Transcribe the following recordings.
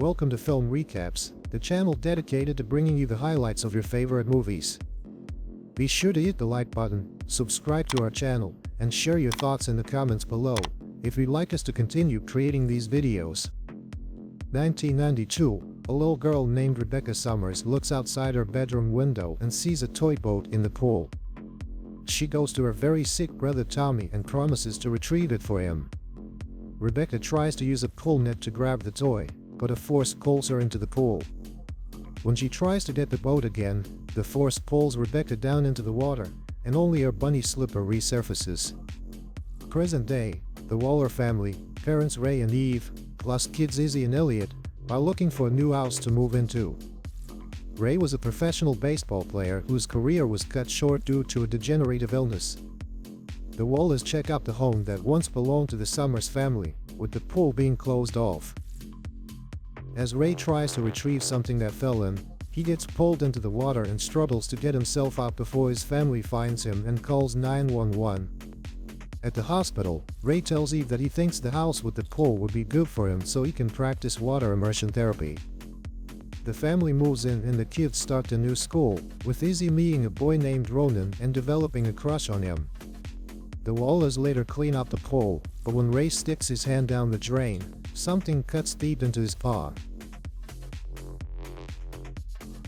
Welcome to Film Recaps, the channel dedicated to bringing you the highlights of your favorite movies. Be sure to hit the like button, subscribe to our channel, and share your thoughts in the comments below if you'd like us to continue creating these videos. 1992, a little girl named Rebecca Summers looks outside her bedroom window and sees a toy boat in the pool. She goes to her very sick brother Tommy and promises to retrieve it for him. Rebecca tries to use a pull net to grab the toy, but a force pulls her into the pool. When she tries to get the boat again, the force pulls Rebecca down into the water, and only her bunny slipper resurfaces. Present day, the Waller family, parents Ray and Eve, plus kids Izzy and Elliot, are looking for a new house to move into. Ray was a professional baseball player whose career was cut short due to a degenerative illness. The Wallers check out the home that once belonged to the Summers family, with the pool being closed off. As Ray tries to retrieve something that fell in, he gets pulled into the water and struggles to get himself out before his family finds him and calls 911. At the hospital, Ray tells Eve that he thinks the house with the pool would be good for him so he can practice water immersion therapy. The family moves in and the kids start a new school, with Izzy meeting a boy named Ronan and developing a crush on him. The Wallers later clean up the pool, but when Ray sticks his hand down the drain, something cuts deep into his paw.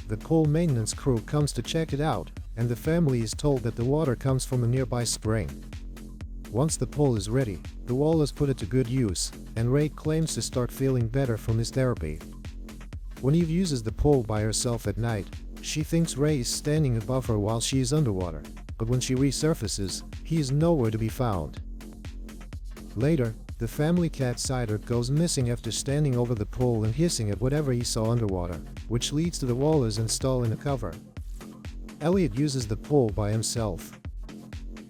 The pool maintenance crew comes to check it out, and the family is told that the water comes from a nearby spring. Once the pool is ready, the Wallers put it to good use, and Ray claims to start feeling better from his therapy. When Eve uses the pool by herself at night, she thinks Ray is standing above her while she is underwater, but when she resurfaces, he is nowhere to be found. Later, the family cat Cider goes missing after standing over the pool and hissing at whatever he saw underwater, which leads to the Wallers installing a cover. Elliot uses the pool by himself.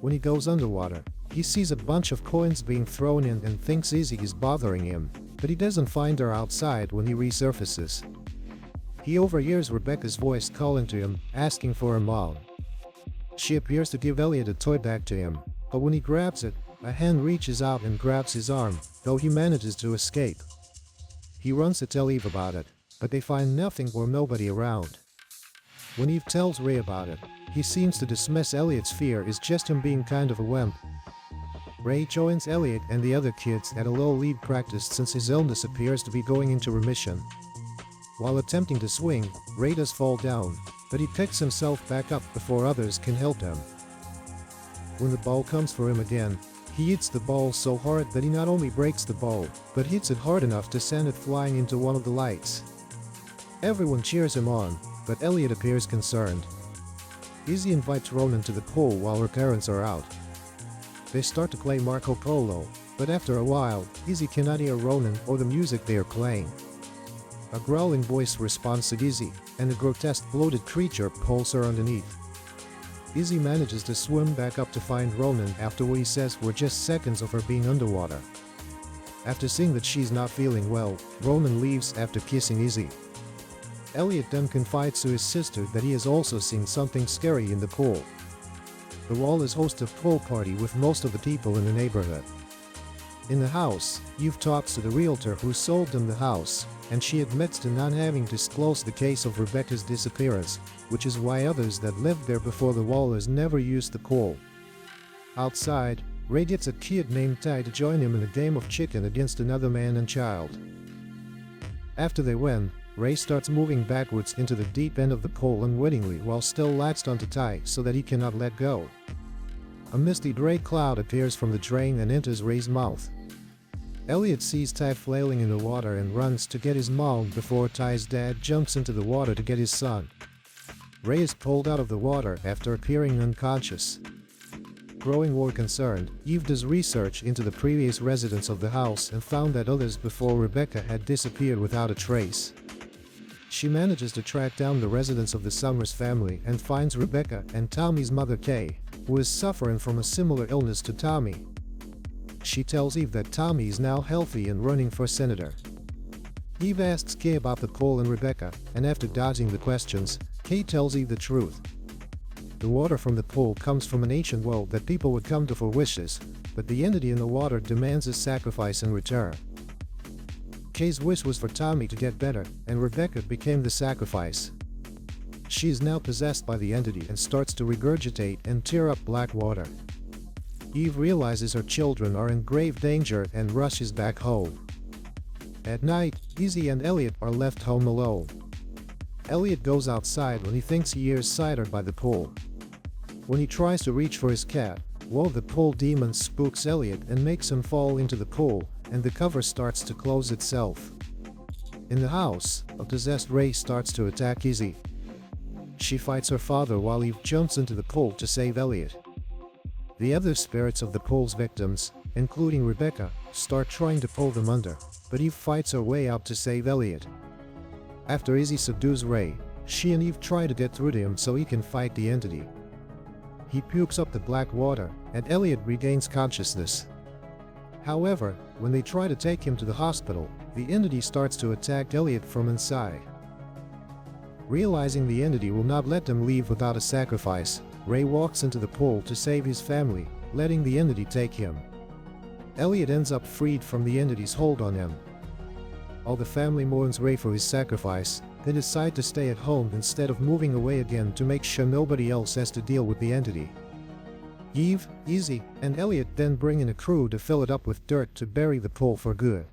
When he goes underwater, he sees a bunch of coins being thrown in and thinks Izzy is bothering him, but he doesn't find her outside when he resurfaces. He overhears Rebecca's voice calling to him, asking for her mom. She appears to give Elliot a toy back to him, but when he grabs it, a hand reaches out and grabs his arm, though he manages to escape. He runs to tell Eve about it, but they find nothing or nobody around. When Eve tells Ray about it, he seems to dismiss Elliot's fear as just him being kind of a wimp. Ray joins Elliot and the other kids at a low lead practice since his illness appears to be going into remission. While attempting to swing, Ray does fall down, but he picks himself back up before others can help him. When the ball comes for him again, he hits the ball so hard that he not only breaks the ball, but hits it hard enough to send it flying into one of the lights. Everyone cheers him on, but Elliot appears concerned. Izzy invites Ronan to the pool while her parents are out. They start to play Marco Polo, but after a while, Izzy cannot hear Ronan or the music they are playing. A growling voice responds to Izzy, and a grotesque bloated creature pulls her underneath. Izzy manages to swim back up to find Ronan after what he says were just seconds of her being underwater. After seeing that she's not feeling well, Ronan leaves after kissing Izzy. Elliot then confides to his sister that he has also seen something scary in the pool. The Wallers host a pool party with most of the people in the neighborhood. In the house, Eve talks to the realtor who sold them the house, and she admits to not having disclosed the case of Rebecca's disappearance, which is why others that lived there before the Wallers never used the pool. Outside, Ray gets a kid named Ty to join him in a game of chicken against another man and child. After they win, Ray starts moving backwards into the deep end of the pool unwittingly while still latched onto Ty so that he cannot let go. A misty gray cloud appears from the drain and enters Ray's mouth. Elliot sees Ty flailing in the water and runs to get his mom before Ty's dad jumps into the water to get his son. Ray is pulled out of the water after appearing unconscious. Growing more concerned, Eve does research into the previous residents of the house and found that others before Rebecca had disappeared without a trace. She manages to track down the residents of the Summers family and finds Rebecca and Tommy's mother Kay, who is suffering from a similar illness to Tommy. She tells Eve that Tommy is now healthy and running for senator. Eve asks Kay about the pool and Rebecca, and after dodging the questions, Kay tells Eve the truth. The water from the pool comes from an ancient well that people would come to for wishes, but the entity in the water demands a sacrifice in return. Kay's wish was for Tommy to get better, and Rebecca became the sacrifice. She is now possessed by the entity and starts to regurgitate and tear up Blackwater. Eve realizes her children are in grave danger and rushes back home. At night, Izzy and Elliot are left home alone. Elliot goes outside when he thinks he hears Cider by the pool. When he tries to reach for his cat, one of the pool demons spooks Elliot and makes him fall into the pool, and the cover starts to close itself. In the house, a possessed Ray starts to attack Izzy. She fights her father while Eve jumps into the pool to save Elliot. The other spirits of the pool's victims, including Rebecca, start trying to pull them under, but Eve fights her way out to save Elliot. After Izzy subdues Ray, she and Eve try to get through to him so he can fight the entity. He pukes up the black water, and Elliot regains consciousness. However, when they try to take him to the hospital, the entity starts to attack Elliot from inside. Realizing the entity will not let them leave without a sacrifice, Ray walks into the pool to save his family, letting the entity take him. Elliot ends up freed from the entity's hold on him. All the family mourns Ray for his sacrifice, they decide to stay at home instead of moving away again to make sure nobody else has to deal with the entity. Eve, Izzy, and Elliot then bring in a crew to fill it up with dirt to bury the pool for good.